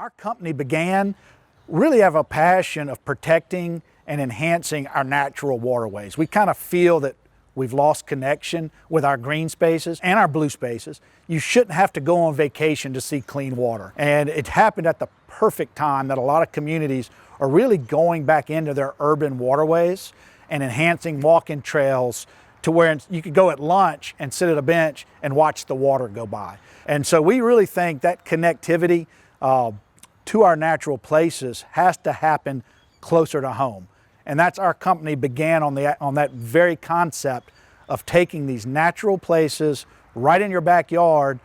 Our company began really have a passion of protecting and enhancing our natural waterways. We kind of feel that we've lost connection with our green spaces and our blue spaces. You shouldn't have to go on vacation to see clean water. And it happened at the perfect time that a lot of communities are really going back into their urban waterways and enhancing walking trails to where you could go at lunch and sit at a bench and watch the water go by. And so we really think that connectivity to our natural places has to happen closer to home. And that's our company began on that very concept of taking these natural places right in your backyard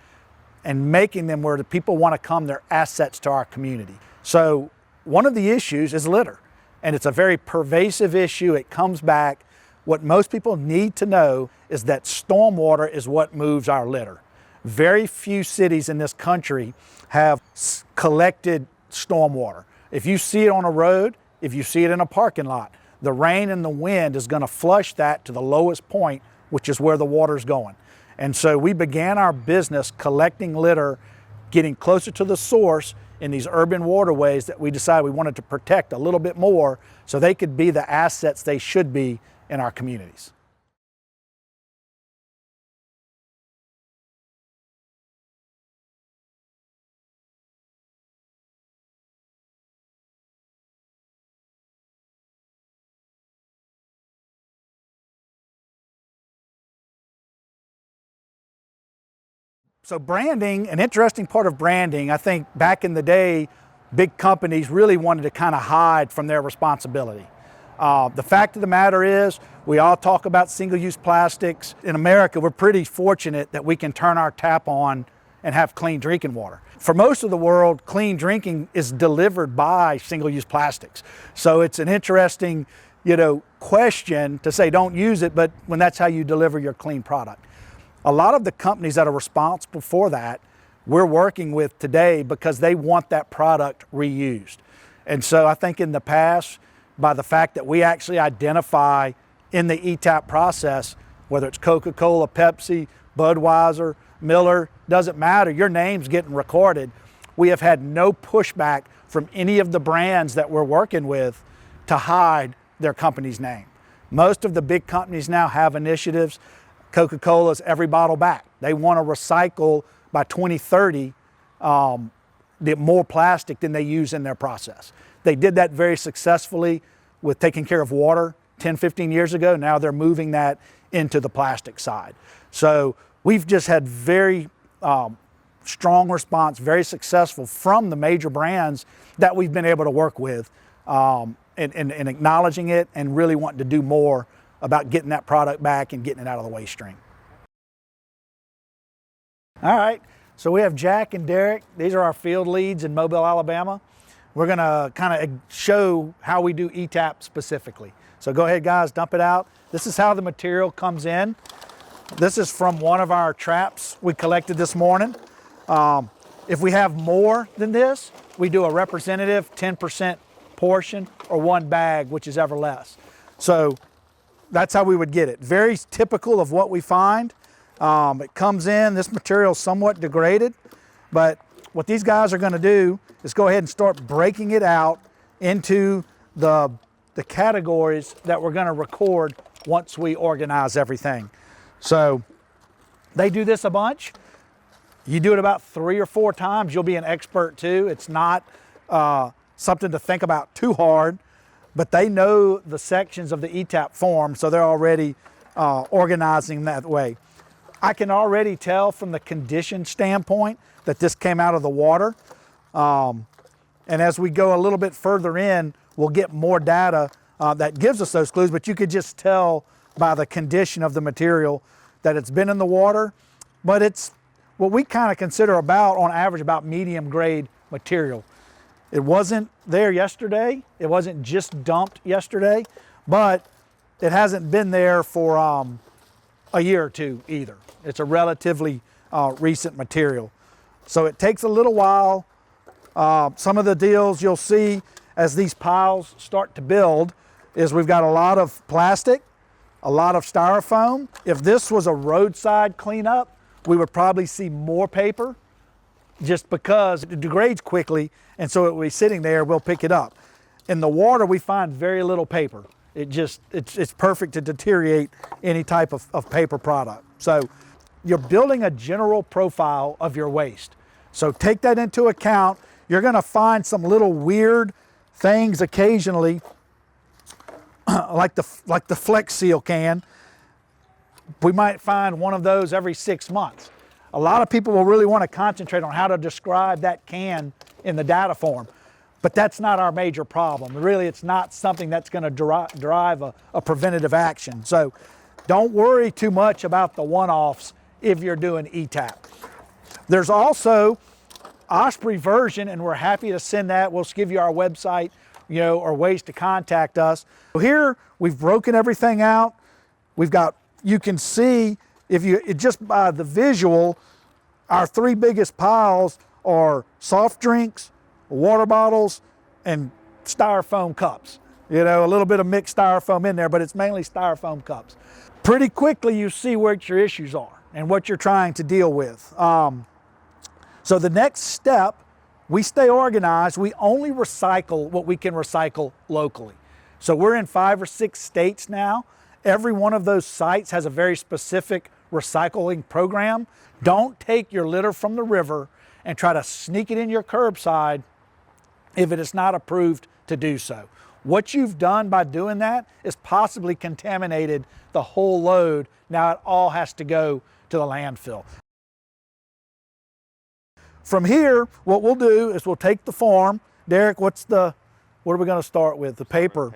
and making them where the people want to come, they're assets to our community. So one of the issues is litter, and it's a very pervasive issue. It comes back. What most people need to know is that stormwater is what moves our litter. Very few cities in this country have collected stormwater. If you see it on a road, if you see it in a parking lot, the rain and the wind is going to flush that to the lowest point, which is where the water's going. And so we began our business collecting litter, getting closer to the source in these urban waterways that we decided we wanted to protect a little bit more so they could be the assets they should be in our communities. So branding, an interesting part of branding, I think back in the day, big companies really wanted to kind of hide from their responsibility. The fact of the matter is, we all talk about single-use plastics. In America, we're pretty fortunate that we can turn our tap on and have clean drinking water. For most of the world, clean drinking is delivered by single-use plastics. So it's an interesting, question to say don't use it, but when that's how you deliver your clean product. A lot of the companies that are responsible for that, we're working with today because they want that product reused. And so I think in the past, by the fact that we actually identify in the ETAP process, whether it's Coca-Cola, Pepsi, Budweiser, Miller, doesn't matter, your name's getting recorded. We have had no pushback from any of the brands that we're working with to hide their company's name. Most of the big companies now have initiatives. Coca-Cola's every bottle back. They want to recycle by 2030 more plastic than they use in their process. They did that very successful with taking care of water 10, 15 years ago. Now they're moving that into the plastic side. So we've just had very strong response, very successful from the major brands that we've been able to work with in acknowledging it and really wanting to do more about getting that product back and getting it out of the waste stream. All right, so we have Jack and Derek. These are our field leads in Mobile, Alabama. We're gonna kind of show how we do ETAP specifically. So go ahead guys, dump it out. This is how the material comes in. This is from one of our traps we collected this morning. If we have more than this, we do a representative 10% portion or one bag, which is ever less. So that's how we would get it. Very typical of what we find. It comes in, this material is somewhat degraded, but what these guys are gonna do is go ahead and start breaking it out into the categories that we're gonna record once we organize everything. So they do this a bunch. You do it about 3 or 4 times, you'll be an expert too. It's not something to think about too hard, but they know the sections of the ETAP form, so they're already organizing that way. I can already tell from the condition standpoint that this came out of the water. And as we go a little bit further in, we'll get more data that gives us those clues, but you could just tell by the condition of the material that it's been in the water. But it's what we kind of consider on average, about medium grade material. It wasn't there yesterday. It wasn't just dumped yesterday, but it hasn't been there for a year or two either. It's a relatively recent material. So it takes a little while. Some of the deals you'll see as these piles start to build is we've got a lot of plastic, a lot of styrofoam. If this was a roadside cleanup, we would probably see more paper just because it degrades quickly, and so it will be sitting there, we'll pick it up. In the water, we find very little paper. It's perfect to deteriorate any type of paper product. So you're building a general profile of your waste. So take that into account. You're gonna find some little weird things occasionally, like the Flex Seal can. We might find one of those every 6 months. A lot of people will really want to concentrate on how to describe that can in the data form, but that's not our major problem. Really, it's not something that's going to drive a preventative action. So don't worry too much about the one-offs if you're doing ETAP. There's also Osprey version, and we're happy to send that. We'll give you our website, or ways to contact us. So here we've broken everything out. We've got, you can see, just by the visual, our 3 biggest piles are soft drinks, water bottles, and styrofoam cups. A little bit of mixed styrofoam in there, but it's mainly styrofoam cups. Pretty quickly you see what your issues are and what you're trying to deal with. So the next step, we stay organized. We only recycle what we can recycle locally. So we're in 5 or 6 states now. Every one of those sites has a very specific recycling program. Don't take your litter from the river and try to sneak it in your curbside if it is not approved to do so. What you've done by doing that is possibly contaminated the whole load. Now it all has to go to the landfill. From here, what we'll do is we'll take the form. Derek, what are we going to start with? The paper.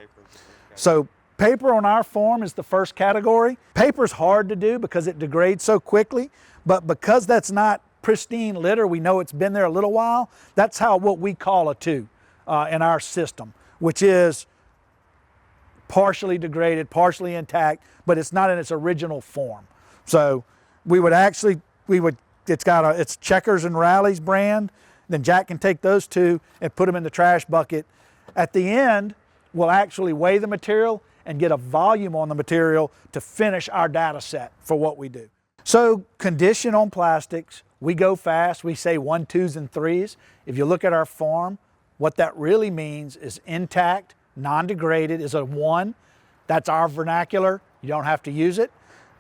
So paper on our form is the first category. Paper's hard to do because it degrades so quickly, but because that's not pristine litter, we know it's been there a little while. That's what we call a 2 in our system, which is partially degraded, partially intact, but it's not in its original form. So it's Checkers and Rally's brand. Then Jack can take those 2 and put them in the trash bucket. At the end, we'll actually weigh the material and get a volume on the material to finish our data set for what we do. So condition on plastics, we go fast. We say 1, 2s, and 3s. If you look at our form, what that really means is intact, non-degraded is a 1. That's our vernacular. You don't have to use it.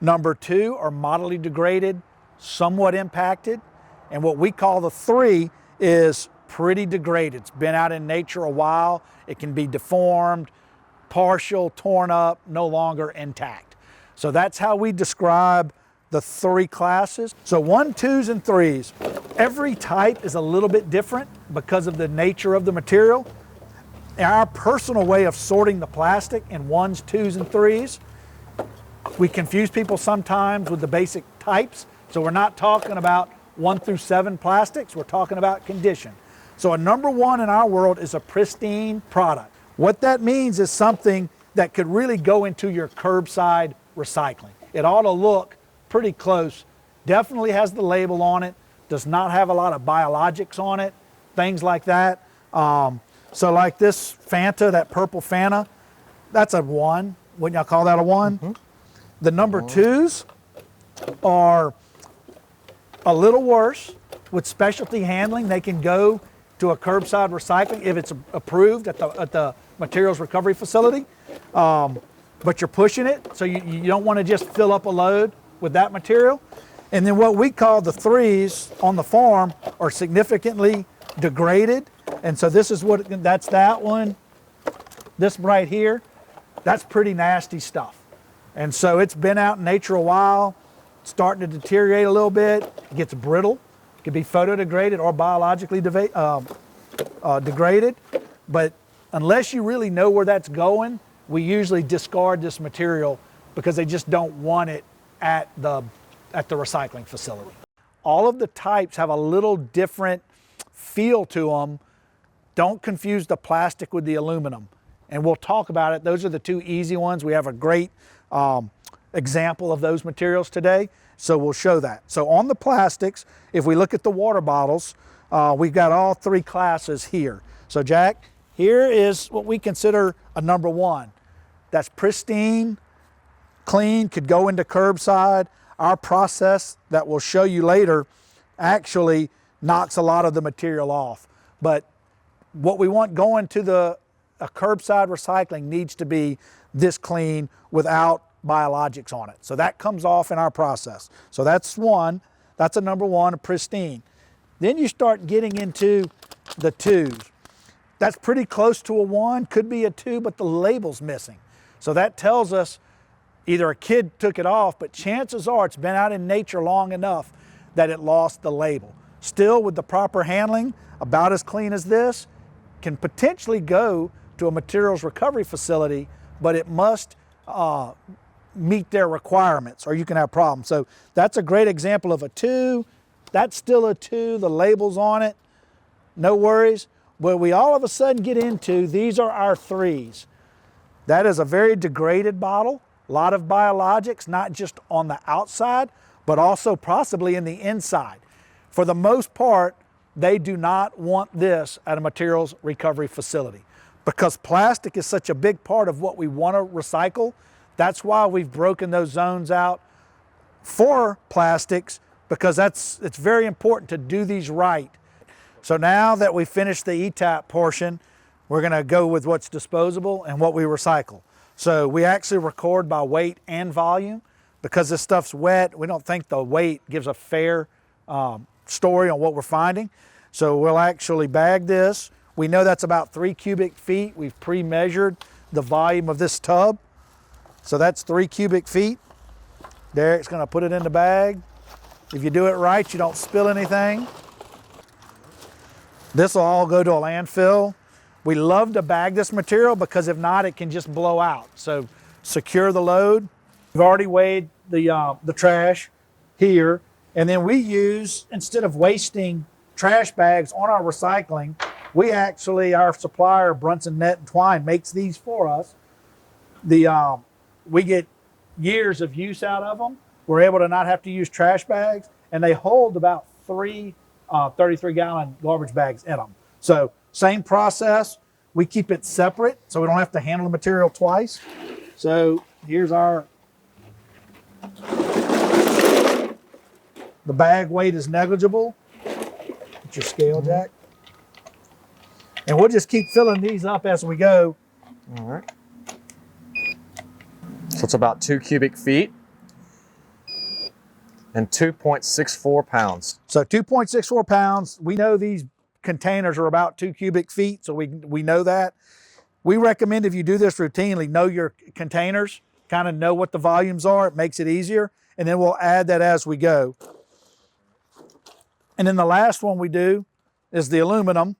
Number 2 are moderately degraded, somewhat impacted. And what we call the 3 is pretty degraded. It's been out in nature a while. It can be deformed, partial, torn up, no longer intact. So that's how we describe the 3 classes. So 1, 2s, and 3s. Every type is a little bit different because of the nature of the material. Our personal way of sorting the plastic in 1s, 2s, and 3s, we confuse people sometimes with the basic types. So we're not talking about 1 through 7 plastics, we're talking about condition. So a number 1 in our world is a pristine product. What that means is something that could really go into your curbside recycling. It ought to look pretty close, definitely has the label on it, does not have a lot of biologics on it, things like that. So like this Fanta, that purple Fanta, that's a 1. Wouldn't y'all call that a 1? Mm-hmm. The number 2s are a little worse. With specialty handling, they can go to a curbside recycling if it's approved at the materials recovery facility. But you're pushing it, so you don't want to just fill up a load with that material. And then what we call the 3s on the farm are significantly degraded. And so that's that one. This right here, that's pretty nasty stuff. And so it's been out in nature a while, starting to deteriorate a little bit. It gets brittle. It can be photodegraded or biologically degraded. But unless you really know where that's going, we usually discard this material because they just don't want it at the recycling facility. All of the types have a little different feel to them. Don't confuse the plastic with the aluminum. And we'll talk about it. Those are the 2 easy ones. We have a great example of those materials today, so we'll show that. So on the plastics, if we look at the water bottles, we've got all 3 classes here. So Jack, here is what we consider a number 1. That's pristine, clean, could go into curbside. Our process that we'll show you later actually knocks a lot of the material off. But what we want going to a curbside recycling needs to be this clean without biologics on it. So that comes off in our process. So that's one, that's a number one, a pristine. Then you start getting into the twos. That's pretty close to a one, could be a two, but the label's missing. So that tells us either a kid took it off, but chances are it's been out in nature long enough that it lost the label. Still, with the proper handling, about as clean as this, can potentially go to a materials recovery facility, but it must meet their requirements or you can have problems. So that's a great example of a two. That's still a two, the label's on it, no worries. Where we all of a sudden get into, these are our threes. That is a very degraded bottle, a lot of biologics, not just on the outside, but also possibly in the inside. For the most part, they do not want this at a materials recovery facility because plastic is such a big part of what we want to recycle. That's why we've broken those zones out for plastics, because it's very important to do these right. So now that we finished the ETAP portion, we're gonna go with what's disposable and what we recycle. So we actually record by weight and volume. Because this stuff's wet, we don't think the weight gives a fair story on what we're finding. So we'll actually bag this. We know that's about 3 cubic feet. We've pre-measured the volume of this tub. So that's 3 cubic feet. Derek's gonna put it in the bag. If you do it right, you don't spill anything. This will all go to a landfill. We love to bag this material because if not, it can just blow out. So secure the load. We've already weighed the trash here, and then we use, instead of wasting trash bags on our recycling, we actually, our supplier, Brunson Net and Twine, makes these for us. We get years of use out of them. We're able to not have to use trash bags, and they hold about 3 33-gallon garbage bags in them. So same process, we keep it separate so we don't have to handle the material twice. So here's our, the bag weight is negligible. Get your scale, Jack. And we'll just keep filling these up as we go. All right. So it's about 2 cubic feet and 2.64 pounds. So 2.64 pounds. We know these containers are about 2 cubic feet, so we know that. We recommend if you do this routinely, know your containers, kind of know what the volumes are. It makes it easier, and then we'll add that as we go. And then the last one we do is the aluminum.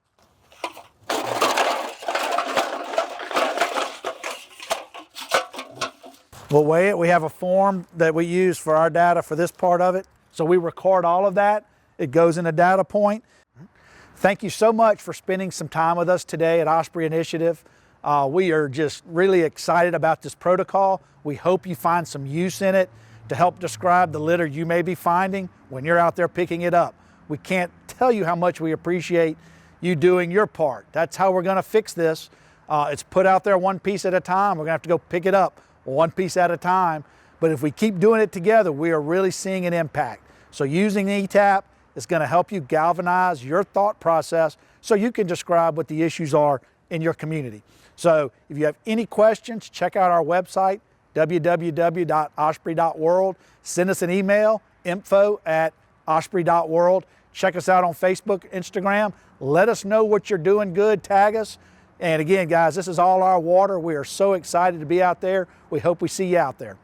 We'll weigh it. We have a form that we use for our data for this part of it. So we record all of that. It goes in a data point. Thank you so much for spending some time with us today at Osprey Initiative. We are just really excited about this protocol. We hope you find some use in it to help describe the litter you may be finding when you're out there picking it up. We can't tell you how much we appreciate you doing your part. That's how we're gonna fix this. It's put out there one piece at a time. We're gonna have to go pick it up one piece at a time. But if we keep doing it together, we are really seeing an impact. So using ETAP is gonna help you galvanize your thought process so you can describe what the issues are in your community. So if you have any questions, check out our website, www.osprey.world. Send us an email, info@osprey.world. Check us out on Facebook, Instagram. Let us know what you're doing good, tag us. And again, guys, this is all our water. We are so excited to be out there. We hope we see you out there.